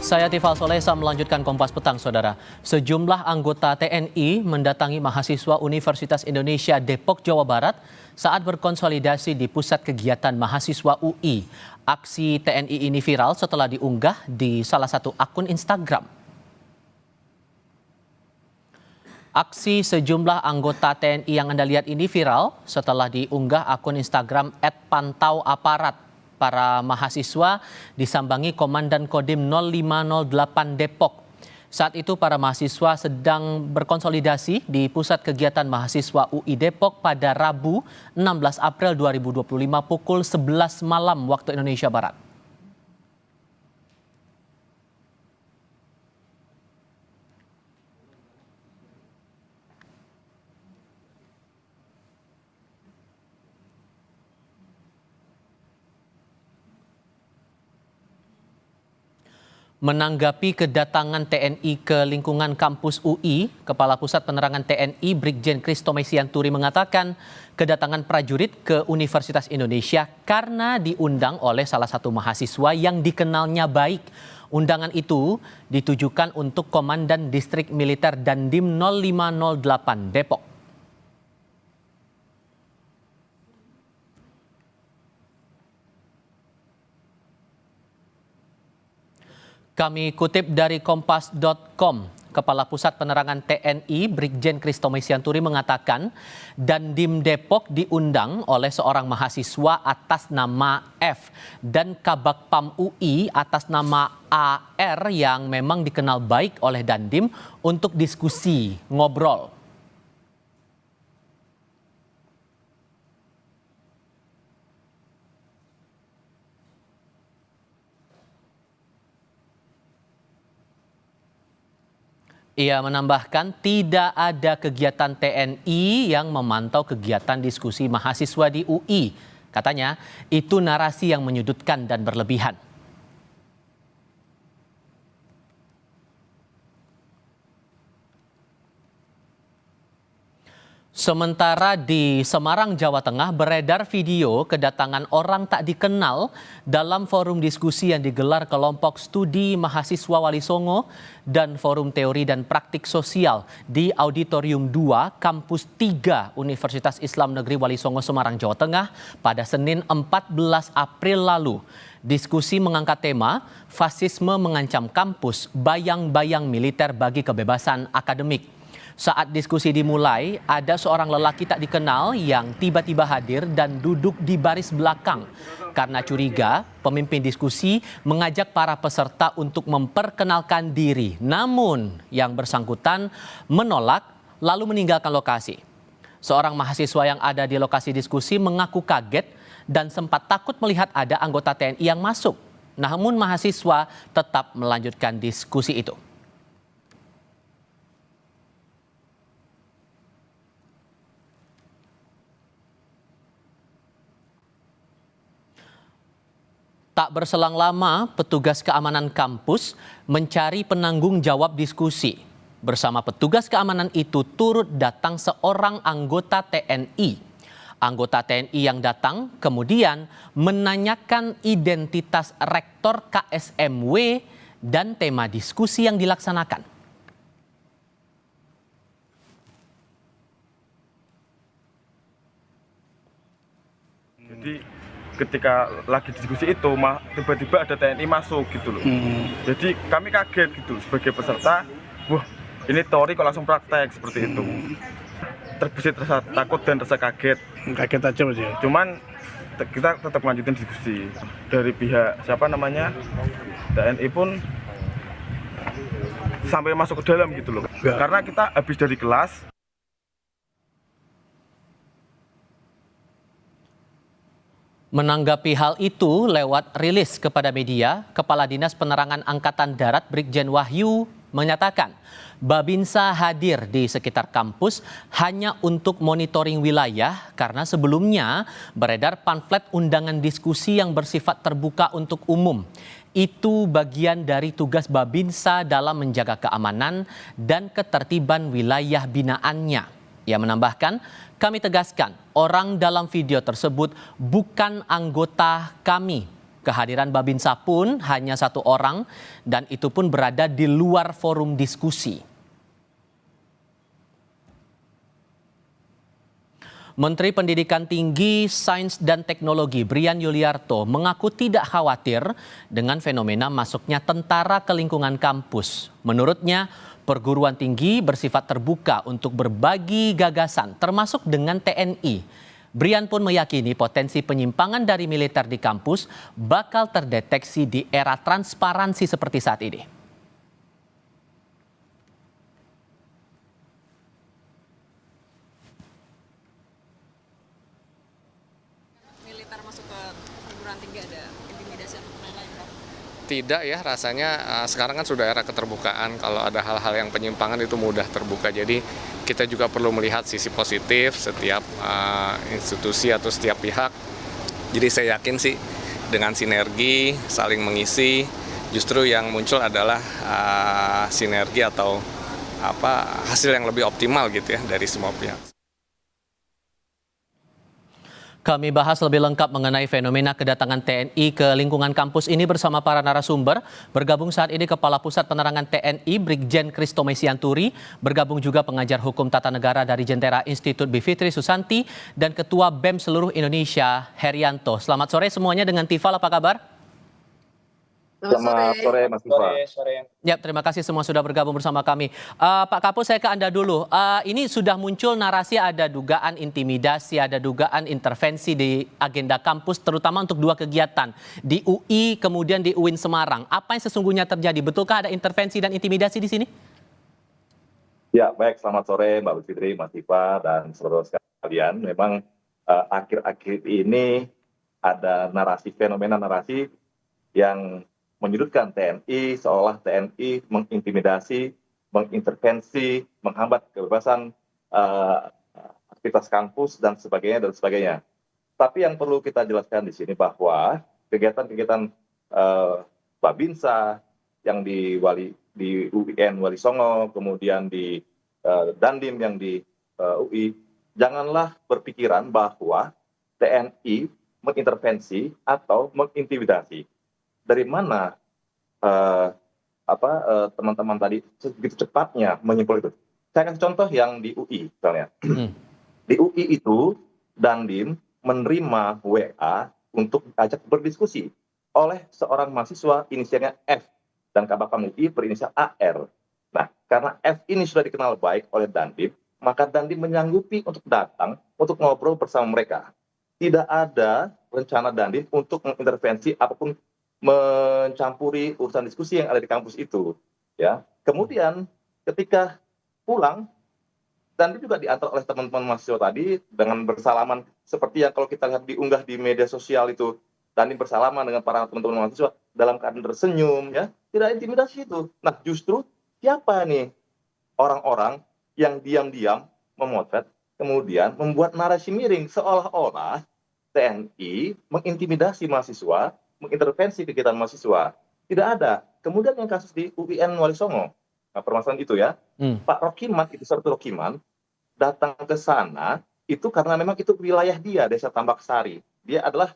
Saya Tifal Solesa melanjutkan Kompas Petang, Saudara. Sejumlah anggota TNI mendatangi mahasiswa Universitas Indonesia Depok, Jawa Barat saat berkonsolidasi di Pusat Kegiatan Mahasiswa UI. Aksi TNI ini viral setelah diunggah di salah satu akun Instagram. Aksi sejumlah anggota TNI yang Anda lihat ini viral setelah diunggah akun Instagram @pantauaparat. Para mahasiswa disambangi Komandan Kodim 0508 Depok. Saat itu para mahasiswa sedang berkonsolidasi di Pusat Kegiatan Mahasiswa UI Depok pada Rabu 16 April 2025 pukul 11 malam waktu Indonesia Barat. Menanggapi kedatangan TNI ke lingkungan kampus UI, Kepala Pusat Penerangan TNI Brigjen Christo Mesianturi mengatakan kedatangan prajurit ke Universitas Indonesia karena diundang oleh salah satu mahasiswa yang dikenalnya baik. Undangan itu ditujukan untuk Komandan Distrik Militer Dandim 0508 Depok. Kami kutip dari kompas.com, Kepala Pusat Penerangan TNI Brigjen Christo Mesianturi mengatakan Dandim Depok diundang oleh seorang mahasiswa atas nama F dan Kabak PAM UI atas nama AR yang memang dikenal baik oleh Dandim untuk diskusi, ngobrol. Ia menambahkan tidak ada kegiatan TNI yang memantau kegiatan diskusi mahasiswa di UI. Katanya itu narasi yang menyudutkan dan berlebihan. Sementara di Semarang, Jawa Tengah beredar video kedatangan orang tak dikenal dalam forum diskusi yang digelar kelompok studi mahasiswa Wali Songo dan forum teori dan praktik sosial di Auditorium 2 Kampus 3 Universitas Islam Negeri Wali Songo, Semarang, Jawa Tengah pada Senin 14 April lalu. Diskusi mengangkat tema fasisme mengancam kampus, bayang-bayang militer bagi kebebasan akademik. Saat diskusi dimulai, ada seorang lelaki tak dikenal yang tiba-tiba hadir dan duduk di baris belakang. Karena curiga, pemimpin diskusi mengajak para peserta untuk memperkenalkan diri. Namun, yang bersangkutan menolak lalu meninggalkan lokasi. Seorang mahasiswa yang ada di lokasi diskusi mengaku kaget dan sempat takut melihat ada anggota TNI yang masuk. Namun mahasiswa tetap melanjutkan diskusi itu. Tak berselang lama, petugas keamanan kampus mencari penanggung jawab diskusi. Bersama petugas keamanan itu turut datang seorang anggota TNI. Anggota TNI yang datang kemudian menanyakan identitas rektor KSMW dan tema diskusi yang dilaksanakan. Jadi ketika lagi diskusi itu tiba-tiba ada TNI masuk gitu loh. Jadi kami kaget gitu sebagai peserta. Wah, ini teori kok langsung praktek seperti itu. Terbesit rasa takut dan rasa kaget. Kaget aja Mas ya. Cuman kita tetap lanjutin diskusi. Dari pihak TNI pun sampai masuk ke dalam gitu loh. Karena kita habis dari kelas. Menanggapi hal itu lewat rilis kepada media, Kepala Dinas Penerangan Angkatan Darat Brigjen Wahyu menyatakan Babinsa hadir di sekitar kampus hanya untuk monitoring wilayah karena sebelumnya beredar pamflet undangan diskusi yang bersifat terbuka untuk umum. Itu bagian dari tugas Babinsa dalam menjaga keamanan dan ketertiban wilayah binaannya. Ia menambahkan, kami tegaskan orang dalam video tersebut bukan anggota kami. Kehadiran Babinsa pun hanya 1 orang dan itu pun berada di luar forum diskusi. Menteri Pendidikan Tinggi, Sains dan Teknologi Brian Yuliarto mengaku tidak khawatir dengan fenomena masuknya tentara ke lingkungan kampus. Menurutnya, perguruan tinggi bersifat terbuka untuk berbagi gagasan termasuk dengan TNI. Brian pun meyakini potensi penyimpangan dari militer di kampus bakal terdeteksi di era transparansi seperti saat ini. Militer masuk ke perguruan tinggi ada intimidasi atau lain-lain, Pak? Tidak ya, rasanya sekarang kan sudah era keterbukaan. Kalau ada hal-hal yang penyimpangan itu mudah terbuka. Jadi kita juga perlu melihat sisi positif setiap institusi atau setiap pihak. Jadi saya yakin sih dengan sinergi, saling mengisi, justru yang muncul adalah sinergi atau hasil yang lebih optimal gitu ya dari semua pihak. Kami bahas lebih lengkap mengenai fenomena kedatangan TNI ke lingkungan kampus ini bersama para narasumber. Bergabung saat ini Kepala Pusat Penerangan TNI Brigjen Christo Mesianturi, bergabung juga pengajar hukum tata negara dari Jentera Institut Bivitri Susanti, dan Ketua BEM Seluruh Indonesia Herianto. Selamat sore semuanya, dengan Tifal apa kabar? Selamat sore, Mas Iva. Ya, terima kasih semua sudah bergabung bersama kami. Pak Kapus, saya ke Anda dulu. Ini sudah muncul narasi ada dugaan intimidasi, ada dugaan intervensi di agenda kampus, terutama untuk 2 kegiatan. Di UI, kemudian di UIN Semarang. Apa yang sesungguhnya terjadi? Betulkah ada intervensi dan intimidasi di sini? Ya, baik. Selamat sore, Mbak Fitri, Mas Iva, dan saudara sekalian. Memang akhir-akhir ini ada fenomena narasi yang menyudutkan TNI, seolah TNI mengintimidasi, mengintervensi, menghambat kebebasan aktivitas kampus dan sebagainya. Tapi yang perlu kita jelaskan di sini bahwa kegiatan-kegiatan Babinsa yang di UIN Wali Songo, kemudian di Dandim yang di UI, janganlah berpikiran bahwa TNI mengintervensi atau mengintimidasi. Dari mana teman-teman tadi begitu cepatnya menyimpulkan itu? Saya kasih contoh yang di UI misalnya. Di UI itu Dandim menerima WA untuk diajak berdiskusi oleh seorang mahasiswa inisialnya F dan Kabakam UI berinisial AR. Nah, karena F ini sudah dikenal baik oleh Dandim, maka Dandim menyanggupi untuk datang untuk ngobrol bersama mereka. Tidak ada rencana Dandim untuk mengintervensi apapun, mencampuri urusan diskusi yang ada di kampus itu, ya. Kemudian ketika pulang, dan juga diantar oleh teman-teman mahasiswa tadi dengan bersalaman seperti yang kalau kita lihat diunggah di media sosial itu, Dani bersalaman dengan para teman-teman mahasiswa dalam keadaan tersenyum, ya, tidak intimidasi itu. Nah, justru siapa nih orang-orang yang diam-diam memotret, kemudian membuat narasi miring seolah-olah TNI mengintimidasi mahasiswa, mengintervensi kegiatan mahasiswa. Tidak ada. Kemudian yang kasus di UIN Wali Songo, nah, permasalahan itu ya, Pak Rokiman, itu satu Rokiman, datang ke sana itu karena memang itu wilayah dia, Desa Tambak Sari. Dia adalah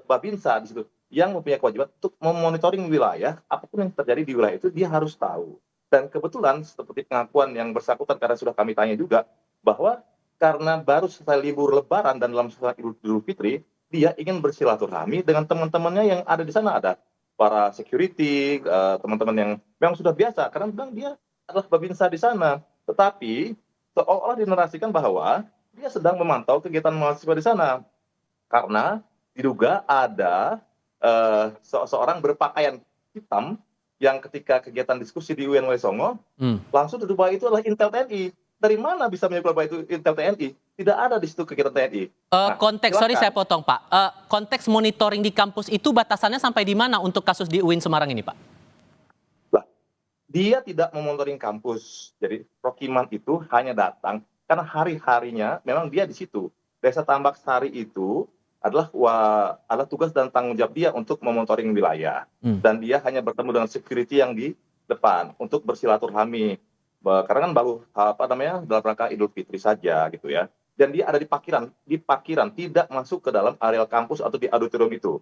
Babinsa di situ yang mempunyai kewajiban untuk memonitoring wilayah, apapun yang terjadi di wilayah itu dia harus tahu. Dan kebetulan seperti pengakuan yang bersangkutan karena sudah kami tanya juga, bahwa karena baru selesai libur Lebaran dan dalam suasana Idul Fitri, dia ingin bersilaturahmi dengan teman-temannya yang ada di sana, ada para security, teman-teman yang memang sudah biasa karena memang dia adalah Babinsa di sana. Tetapi seolah-olah dinarasikan bahwa dia sedang memantau kegiatan mahasiswa di sana karena diduga ada seorang berpakaian hitam yang ketika kegiatan diskusi di UIN Wali Songo langsung dituduh bahwa itu adalah Intel TNI. Dari mana bisa menyebut bahwa itu Intel TNI? Tidak ada di situ kegiatan TNI. Konteks, sorry saya potong Pak. Konteks monitoring di kampus itu batasannya sampai di mana untuk kasus di UIN Semarang ini Pak? Lah, dia tidak memonitoring kampus. Jadi Rokiman itu hanya datang karena hari-harinya memang dia di situ. Desa Tambak Sari itu adalah tugas dan tanggung jawab dia untuk memonitoring wilayah. Dan dia hanya bertemu dengan security yang di depan untuk bersilaturahmi. Karena kan baru dalam rangka Idul Fitri saja gitu ya. Dan dia ada di parkiran tidak masuk ke dalam areal kampus atau di auditorium itu.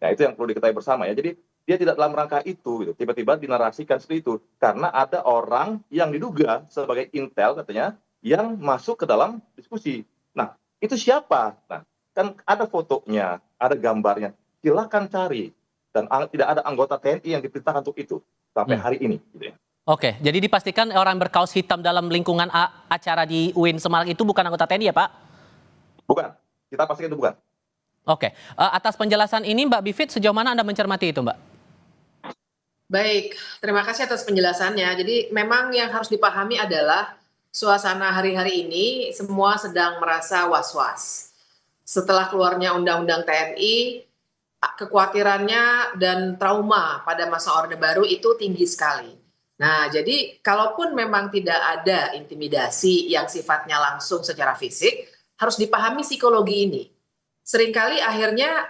Nah, itu yang perlu diketahui bersama ya. Jadi dia tidak dalam rangka itu, gitu. Tiba-tiba dinarasikan seperti itu karena ada orang yang diduga sebagai intel katanya yang masuk ke dalam diskusi. Nah, itu siapa? Nah, kan ada fotonya, ada gambarnya. Silakan cari. Dan tidak ada anggota TNI yang diperintahkan untuk itu sampai hari ini. Gitu ya. Oke, jadi dipastikan orang berkaos hitam dalam lingkungan acara di UIN Semarang itu bukan anggota TNI ya Pak? Bukan, kita pastikan itu bukan. Oke, atas penjelasan ini Mbak Bivit sejauh mana Anda mencermati itu Mbak? Baik, terima kasih atas penjelasannya. Jadi memang yang harus dipahami adalah suasana hari-hari ini semua sedang merasa was-was. Setelah keluarnya Undang-Undang TNI, kekhawatirannya dan trauma pada masa Orde Baru itu tinggi sekali. Nah, jadi kalaupun memang tidak ada intimidasi yang sifatnya langsung secara fisik, harus dipahami psikologi ini. Seringkali akhirnya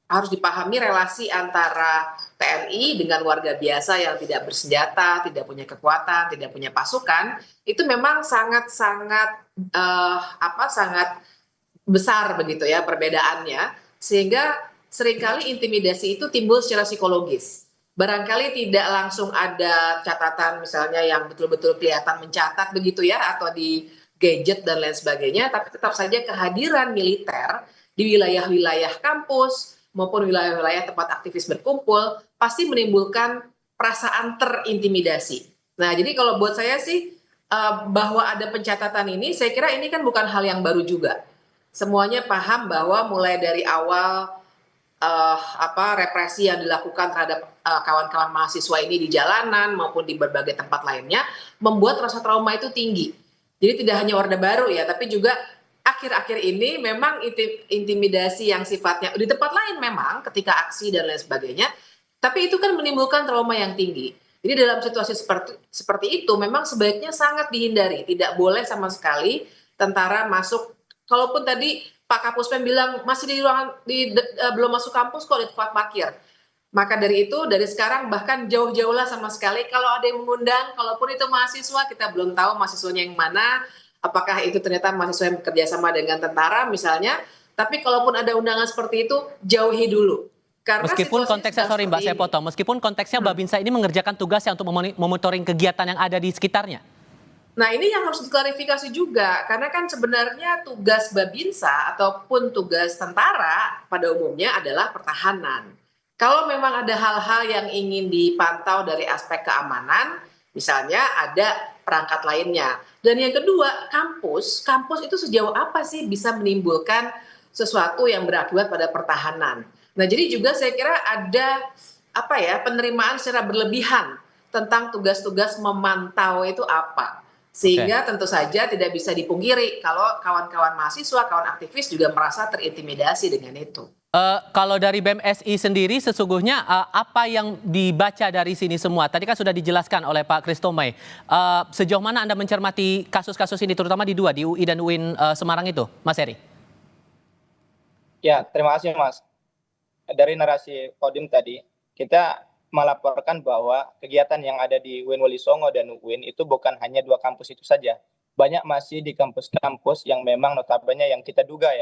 harus dipahami relasi antara TNI dengan warga biasa yang tidak bersenjata, tidak punya kekuatan, tidak punya pasukan, itu memang sangat-sangat sangat besar begitu ya perbedaannya, sehingga seringkali intimidasi itu timbul secara psikologis. Barangkali tidak langsung ada catatan misalnya yang betul-betul kelihatan mencatat begitu ya, atau di gadget dan lain sebagainya, tapi tetap saja kehadiran militer di wilayah-wilayah kampus maupun wilayah-wilayah tempat aktivis berkumpul pasti menimbulkan perasaan terintimidasi. Nah, jadi kalau buat saya sih bahwa ada pencatatan ini, saya kira ini kan bukan hal yang baru juga. Semuanya paham bahwa mulai dari awal represi yang dilakukan terhadap kawan-kawan mahasiswa ini di jalanan maupun di berbagai tempat lainnya membuat rasa trauma itu tinggi. Jadi tidak hanya Orde Baru ya, tapi juga akhir-akhir ini memang intimidasi yang sifatnya di tempat lain memang ketika aksi dan lain sebagainya, tapi itu kan menimbulkan trauma yang tinggi. Jadi dalam situasi seperti itu memang sebaiknya sangat dihindari, tidak boleh sama sekali tentara masuk. Kalaupun tadi Pak Kapuspen bilang masih di ruangan belum masuk kampus kok di tempat parkir. Maka dari itu dari sekarang bahkan jauh-jauhlah sama sekali kalau ada yang mengundang, kalaupun itu mahasiswa kita belum tahu mahasiswanya yang mana, apakah itu ternyata mahasiswa yang bekerja sama dengan tentara misalnya, tapi kalaupun ada undangan seperti itu jauhi dulu. Karena meskipun konteksnya, sorry Mbak saya potong, meskipun konteksnya Babinsa ini mengerjakan tugasnya untuk memonitoring kegiatan yang ada di sekitarnya. Nah ini yang harus diklarifikasi juga, karena kan sebenarnya tugas Babinsa ataupun tugas tentara pada umumnya adalah pertahanan. Kalau memang ada hal-hal yang ingin dipantau dari aspek keamanan, misalnya ada perangkat lainnya. Dan yang kedua, kampus itu sejauh apa sih bisa menimbulkan sesuatu yang berakibat pada pertahanan. Nah jadi juga saya kira ada penerimaan secara berlebihan tentang tugas-tugas memantau itu apa. Sehingga tentu saja tidak bisa dipungkiri kalau kawan-kawan mahasiswa, kawan aktivis juga merasa terintimidasi dengan itu. Kalau dari BMSI sendiri sesungguhnya apa yang dibaca dari sini semua? Tadi kan sudah dijelaskan oleh Pak Christomay. Sejauh mana Anda mencermati kasus-kasus ini terutama di UI dan UIN Semarang itu, Mas Heri? Ya, terima kasih Mas. Dari narasi Kodim tadi, kita melaporkan bahwa kegiatan yang ada di UIN Wolisongo dan UIN itu bukan hanya 2 kampus itu saja. Banyak masih di kampus-kampus yang memang notabene yang kita duga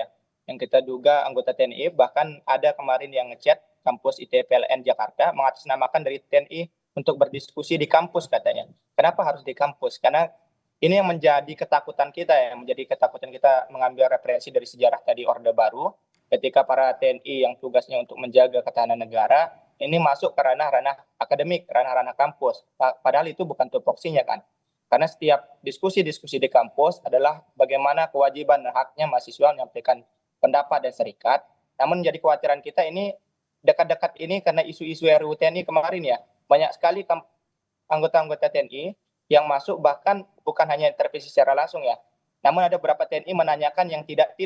anggota TNI, bahkan ada kemarin yang ngechat kampus ITPLN Jakarta mengatasnamakan dari TNI untuk berdiskusi di kampus katanya. Kenapa harus di kampus? Karena ini yang menjadi ketakutan kita mengambil referensi dari sejarah tadi Orde Baru, ketika para TNI yang tugasnya untuk menjaga ketahanan negara ini masuk ke ranah-ranah akademik, ranah-ranah kampus. Padahal itu bukan tupoksinya kan. Karena setiap diskusi-diskusi di kampus adalah bagaimana kewajiban dan haknya mahasiswa menyampaikan pendapat dan serikat. Namun menjadi kekhawatiran kita ini dekat-dekat ini karena isu-isu RUU TNI kemarin ya. Banyak sekali anggota-anggota TNI yang masuk bahkan bukan hanya intervensi secara langsung ya. Namun ada beberapa TNI menanyakan yang tidak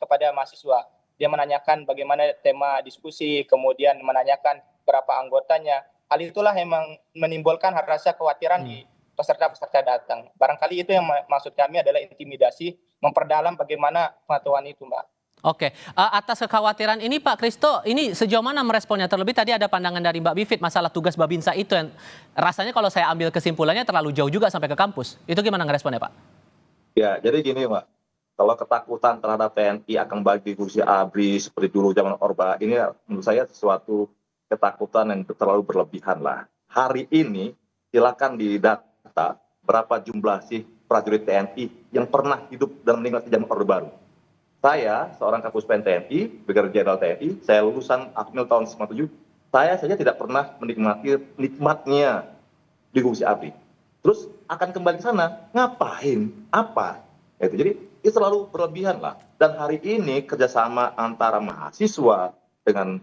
kepada mahasiswa. Dia menanyakan bagaimana tema diskusi, kemudian menanyakan berapa anggotanya. Hal itulah yang menimbulkan rasa kekhawatiran di peserta-peserta datang. Barangkali itu yang maksud kami adalah intimidasi, memperdalam bagaimana pengetahuan itu, Mbak. Oke, atas kekhawatiran ini Pak Christo, ini sejauh mana meresponnya? Terlebih tadi ada pandangan dari Mbak Bivit masalah tugas Babinsa itu yang rasanya kalau saya ambil kesimpulannya terlalu jauh juga sampai ke kampus. Itu gimana ngeresponnya Pak? Ya, jadi gini Mbak, kalau ketakutan terhadap TNI akan bagi kursi ABRI seperti dulu zaman Orba, ini menurut saya sesuatu ketakutan yang terlalu berlebihan lah. Hari ini silakan didata berapa jumlah sih prajurit TNI yang pernah hidup dan meninggal di zaman Orde Baru. Saya, seorang Kapus Pen TNI, Brigadir Jenderal TNI, saya lulusan Akmil tahun 97, saya saja tidak pernah menikmati nikmatnya di kursi ABRI. Terus akan kembali ke sana, ngapain? Apa? Jadi itu selalu berlebihan lah. Dan hari ini kerjasama antara mahasiswa dengan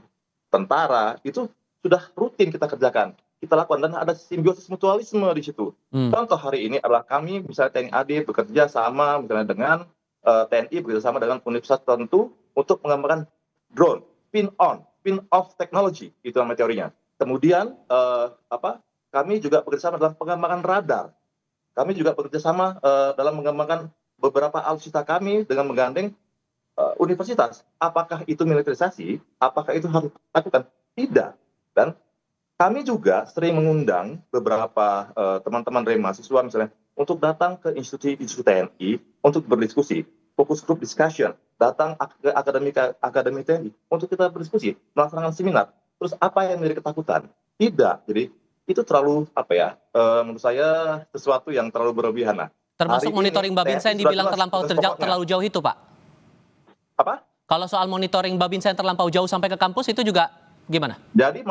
tentara itu sudah rutin kita kerjakan. Kita lakukan dan ada simbiosis mutualisme di situ. Contoh hari ini adalah kami misalnya TNI AD bekerja sama misalnya dengan TNI bekerja sama dengan universitas tertentu untuk mengembangkan drone, spin-off technology itu nama teorinya. Kemudian kami juga bekerja sama dalam pengembangan radar. Kami juga bekerja sama dalam mengembangkan beberapa alutsista kami dengan menggandeng universitas. Apakah itu militerisasi? Apakah itu harus dilakukan? Tidak. Dan kami juga sering mengundang beberapa teman-teman dari mahasiswa misalnya untuk datang ke institusi TNI untuk berdiskusi, fokus group discussion, datang ke akademi TNI untuk kita berdiskusi, melaksanakan seminar. Terus apa yang menjadi ketakutan? Tidak. Jadi itu terlalu menurut saya sesuatu yang terlalu berlebihan lah. Termasuk monitoring Babinsa yang dibilang terlalu jauh itu, Pak? Apa? Kalau soal monitoring Babinsa yang terlampau jauh sampai ke kampus itu juga gimana? Jadi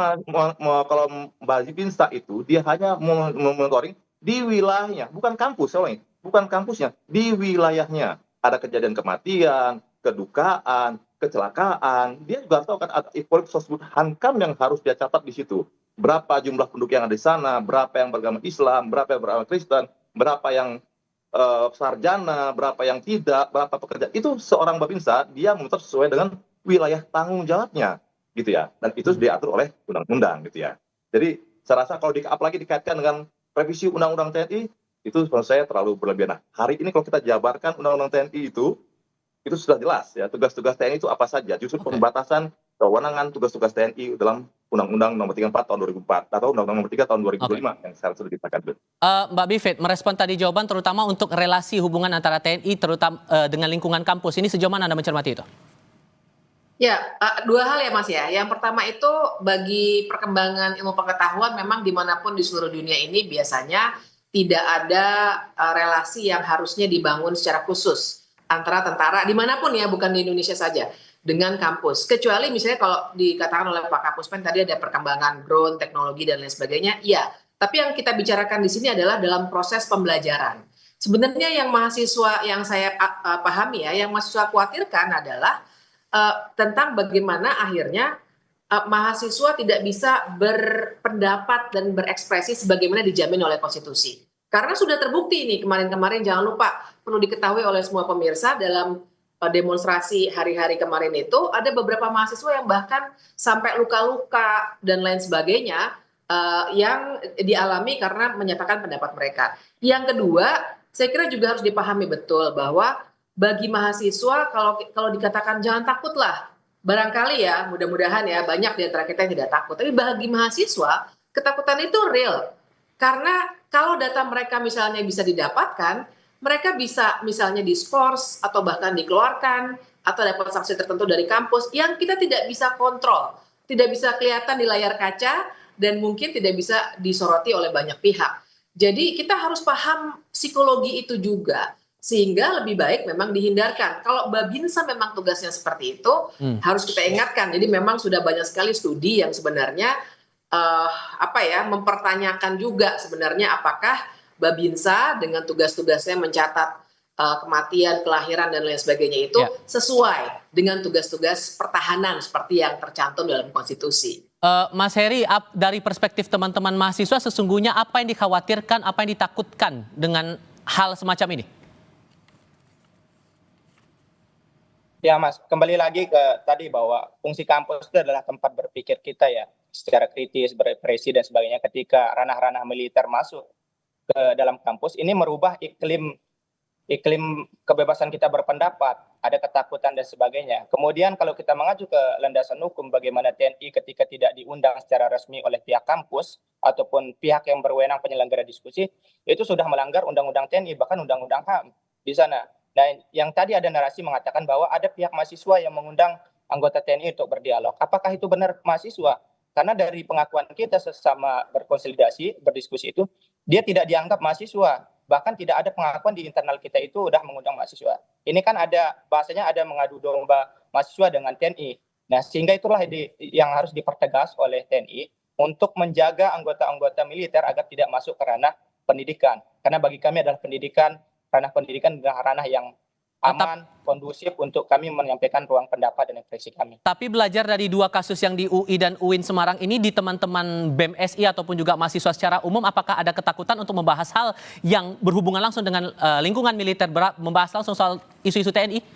kalau Babinsa itu dia hanya monitoring di wilayahnya, bukan kampus, bukan kampusnya, di wilayahnya. Ada kejadian kematian, kedukaan, kecelakaan. Dia juga tahu kan ada disebut Hankam yang harus dia catat di situ. Berapa jumlah penduduk yang ada di sana, berapa yang beragama Islam, berapa yang beragama Kristen, berapa yang sarjana, berapa yang tidak, berapa pekerja. Itu seorang Babinsa dia monitor sesuai dengan wilayah tanggung jawabnya, gitu ya. Dan itu diatur oleh undang-undang, gitu ya. Jadi saya rasa kalau apalagi dikaitkan dengan revisi undang-undang TNI, itu menurut saya terlalu berlebihan. Nah, hari ini kalau kita jabarkan undang-undang TNI itu sudah jelas ya, tugas-tugas TNI itu apa saja. Justru pembatasan kewenangan tugas-tugas TNI dalam Undang-Undang Nomor 34 Tahun 2004 atau Undang-Undang Nomor 3 Tahun 2025 yang sekarang sudah disahkan. Mbak Bivit, merespon tadi jawaban terutama untuk relasi hubungan antara TNI terutama dengan lingkungan kampus. Ini sejauh mana Anda mencermati itu? Ya, dua hal ya Mas ya. Yang pertama itu bagi perkembangan ilmu pengetahuan memang dimanapun di seluruh dunia ini biasanya tidak ada relasi yang harusnya dibangun secara khusus antara tentara dimanapun ya, bukan di Indonesia saja, dengan kampus. Kecuali misalnya kalau dikatakan oleh Pak Kapus Pen tadi ada perkembangan drone, teknologi dan lain sebagainya, iya. Tapi yang kita bicarakan di sini adalah dalam proses pembelajaran. Sebenarnya yang mahasiswa yang saya pahami ya, yang mahasiswa khawatirkan adalah tentang bagaimana akhirnya mahasiswa tidak bisa berpendapat dan berekspresi sebagaimana dijamin oleh konstitusi. Karena sudah terbukti nih kemarin-kemarin, jangan lupa perlu diketahui oleh semua pemirsa dalam demonstrasi hari-hari kemarin itu ada beberapa mahasiswa yang bahkan sampai luka-luka dan lain sebagainya yang dialami karena menyatakan pendapat mereka. Yang kedua, saya kira juga harus dipahami betul bahwa bagi mahasiswa kalau dikatakan jangan takutlah, barangkali ya mudah-mudahan ya banyak di antara kita yang tidak takut. Tapi bagi mahasiswa ketakutan itu real. Karena kalau data mereka misalnya bisa didapatkan, mereka bisa misalnya diskors atau bahkan dikeluarkan atau dapat sanksi tertentu dari kampus yang kita tidak bisa kontrol, tidak bisa kelihatan di layar kaca dan mungkin tidak bisa disoroti oleh banyak pihak. Jadi kita harus paham psikologi itu juga sehingga lebih baik memang dihindarkan. Kalau Babinsa memang tugasnya seperti itu harus kita ingatkan. Jadi memang sudah banyak sekali studi yang sebenarnya mempertanyakan juga sebenarnya apakah Babinsa dengan tugas-tugasnya mencatat kematian, kelahiran dan lain sebagainya itu sesuai dengan tugas-tugas pertahanan seperti yang tercantum dalam konstitusi. Mas Heri, dari perspektif teman-teman mahasiswa sesungguhnya apa yang dikhawatirkan, apa yang ditakutkan dengan hal semacam ini? Ya Mas, kembali lagi ke tadi bahwa fungsi kampus itu adalah tempat berpikir kita ya, secara kritis, berekspresi dan sebagainya. Ketika ranah-ranah militer masuk ke dalam kampus, ini merubah iklim kebebasan kita berpendapat, ada ketakutan dan sebagainya. Kemudian kalau kita mengacu ke landasan hukum, bagaimana TNI ketika tidak diundang secara resmi oleh pihak kampus ataupun pihak yang berwenang penyelenggara diskusi, itu sudah melanggar undang-undang TNI, bahkan undang-undang HAM di sana. Nah, yang tadi ada narasi mengatakan bahwa ada pihak mahasiswa yang mengundang anggota TNI untuk berdialog. Apakah itu benar mahasiswa? Karena dari pengakuan kita sesama berkonsolidasi, berdiskusi itu, dia tidak dianggap mahasiswa. Bahkan tidak ada pengakuan di internal kita itu udah mengundang mahasiswa. Ini kan ada, bahasanya ada mengadu domba mahasiswa dengan TNI. Nah, sehingga itulah yang harus dipertegas oleh TNI untuk menjaga anggota-anggota militer agar tidak masuk ke ranah pendidikan. Karena bagi kami adalah ranah pendidikan adalah ranah yang aman, kondusif untuk kami menyampaikan ruang pendapat dan ekspresi kami. Tapi belajar dari dua kasus yang di UI dan UIN Semarang ini, di teman-teman BEM SI ataupun juga mahasiswa secara umum, apakah ada ketakutan untuk membahas hal yang berhubungan langsung dengan lingkungan militer, membahas langsung soal isu-isu TNI?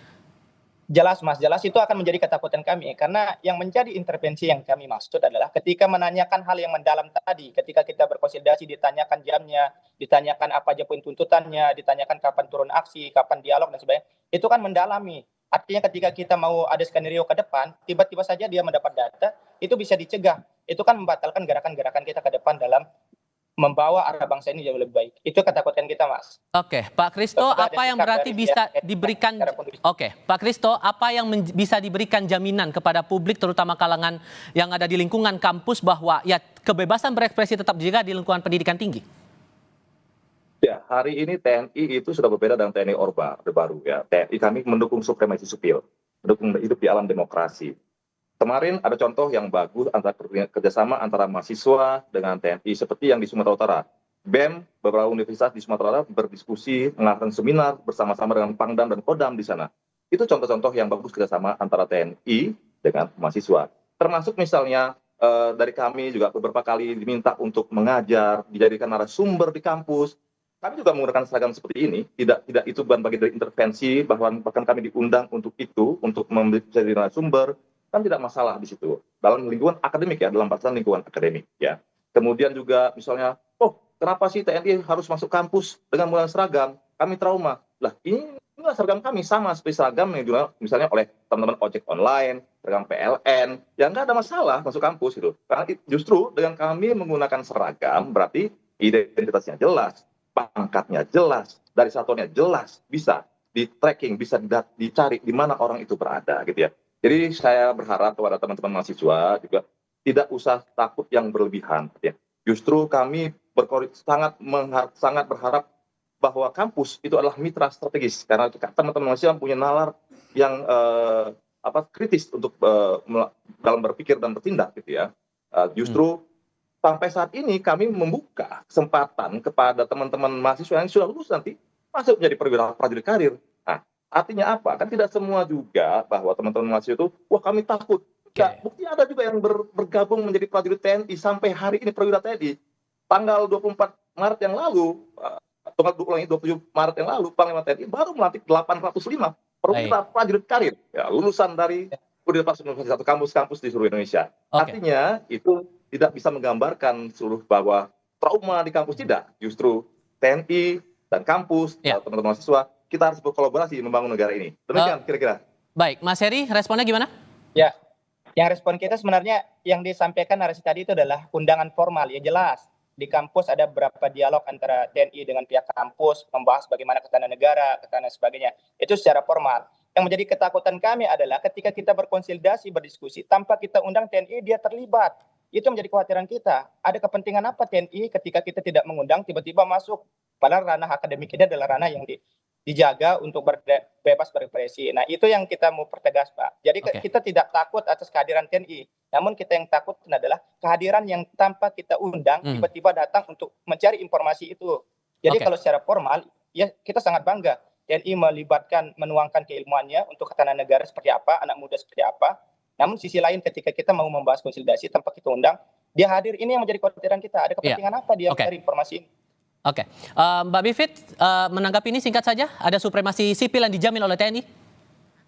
Jelas Mas, jelas itu akan menjadi ketakutan kami. Karena yang menjadi intervensi yang kami maksud adalah ketika menanyakan hal yang mendalam tadi, ketika kita berkonsolidasi ditanyakan jamnya, ditanyakan apa aja poin tuntutannya, ditanyakan kapan turun aksi, kapan dialog dan sebagainya, itu kan mendalami. Artinya ketika kita mau ada skenario ke depan, tiba-tiba saja dia mendapat data, itu bisa dicegah. Itu kan membatalkan gerakan-gerakan kita ke depan dalam membawa arah bangsa ini jauh lebih baik. Itu ketakutan kita, Mas. Oke, Pak Kristo, apa yang berarti bisa diberikan? Oke, Pak Kristo, apa yang bisa diberikan jaminan kepada publik, terutama kalangan yang ada di lingkungan kampus, bahwa ya kebebasan berekspresi tetap dijaga di lingkungan pendidikan tinggi? Ya, hari ini TNI itu sudah berbeda dengan TNI Orde Baru ya. TNI kami mendukung supremasi sipil, mendukung hidup di alam demokrasi. Kemarin ada contoh yang bagus antara kerjasama antara mahasiswa dengan TNI seperti yang di Sumatera Utara. BEM, beberapa universitas di Sumatera Utara berdiskusi, mengadakan seminar bersama-sama dengan Pangdam dan Kodam di sana. Itu contoh-contoh yang bagus kerjasama antara TNI dengan mahasiswa. Termasuk misalnya dari kami juga beberapa kali diminta untuk mengajar, dijadikan narasumber di kampus. Kami juga menggunakan seragam seperti ini, tidak itu bukan bagian dari intervensi, bahkan kami diundang untuk itu, untuk menjadi narasumber. Kan tidak masalah di situ dalam lingkungan akademik ya, dalam batasan lingkungan akademik ya. Kemudian juga misalnya, kenapa sih TNI harus masuk kampus dengan menggunakan seragam? Kami trauma. Lah inilah seragam kami sama seperti seragam yang juga misalnya oleh teman-teman ojek online, seragam PLN, ya nggak ada masalah masuk kampus itu. Karena justru dengan kami menggunakan seragam berarti identitasnya jelas, pangkatnya jelas, dari satuannya jelas, bisa di tracking, bisa dicari di mana orang itu berada gitu ya. Jadi saya berharap kepada teman-teman mahasiswa juga tidak usah takut yang berlebihan. Ya. Justru kami sangat berharap bahwa kampus itu adalah mitra strategis karena teman-teman mahasiswa punya nalar yang kritis untuk dalam berpikir dan bertindak gitu ya. Justru sampai saat ini kami membuka kesempatan kepada teman-teman mahasiswa yang sudah lulus nanti masuk menjadi perwira prajurit karir. Artinya apa? Kan tidak semua juga bahwa teman-teman mahasiswa itu, wah kami takut. Enggak, bukti ada juga yang bergabung menjadi prajurit TNI sampai hari ini perwira TNI. Tanggal 24 Maret yang lalu, tanggal 27 Maret yang lalu, Panglima TNI baru melantik 805 perwira prajurit karir. Ya, lulusan dari Universitas satu kampus-kampus di seluruh Indonesia. Artinya itu tidak bisa menggambarkan seluruh bahwa trauma di kampus tidak. Justru TNI dan kampus, teman-teman mahasiswa, kita harus berkolaborasi membangun negara ini. Demikian kira-kira. Baik, Mas Heri, responnya gimana? Ya, yang respon kita sebenarnya yang disampaikan narasi tadi itu adalah undangan formal. Ya jelas, di kampus ada beberapa dialog antara TNI dengan pihak kampus, membahas bagaimana ketahanan negara, ketahanan sebagainya. Itu secara formal. Yang menjadi ketakutan kami adalah ketika kita berkonsolidasi, berdiskusi, tanpa kita undang TNI, dia terlibat. Itu menjadi kekhawatiran kita. Ada kepentingan apa TNI ketika kita tidak mengundang, tiba-tiba masuk. Padahal ranah akademik ini adalah ranah yang dijaga untuk bebas berekspresi. Nah, itu yang kita mau pertegas, Pak. Jadi kita tidak takut atas kehadiran TNI. Namun kita yang takut adalah kehadiran yang tanpa kita undang, tiba-tiba datang untuk mencari informasi itu. Jadi kalau secara formal, ya kita sangat bangga. TNI menuangkan keilmuannya untuk ketahanan negara seperti apa, anak muda seperti apa. Namun sisi lain ketika kita mau membahas konsolidasi tanpa kita undang, dia hadir, ini yang menjadi kekhawatiran kita. Ada kepentingan apa dia mencari informasi ini? Oke, Mbak Bivit, menanggapi ini singkat saja, ada supremasi sipil yang dijamin oleh TNI?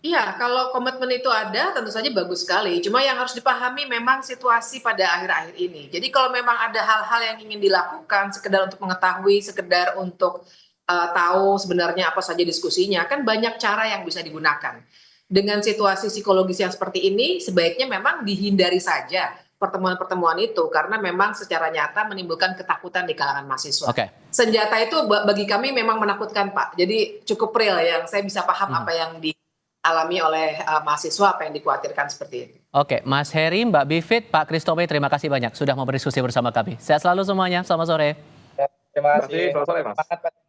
Iya, kalau komitmen itu ada tentu saja bagus sekali. Cuma yang harus dipahami memang situasi pada akhir-akhir ini. Jadi kalau memang ada hal-hal yang ingin dilakukan, sekedar untuk mengetahui, sekedar untuk tahu sebenarnya apa saja diskusinya, kan banyak cara yang bisa digunakan. Dengan situasi psikologis yang seperti ini, sebaiknya memang dihindari saja pertemuan-pertemuan itu karena memang secara nyata menimbulkan ketakutan di kalangan mahasiswa. Oke. Senjata itu bagi kami memang menakutkan, Pak. Jadi cukup real yang saya bisa paham apa yang dialami oleh mahasiswa, apa yang dikhawatirkan seperti itu. Oke, Mas Heri, Mbak Bivit, Pak Christophe, terima kasih banyak sudah mau berdiskusi bersama kami. Sehat selalu semuanya, selamat sore. Terima kasih. Selamat sore, Mas. Semangat, Pak.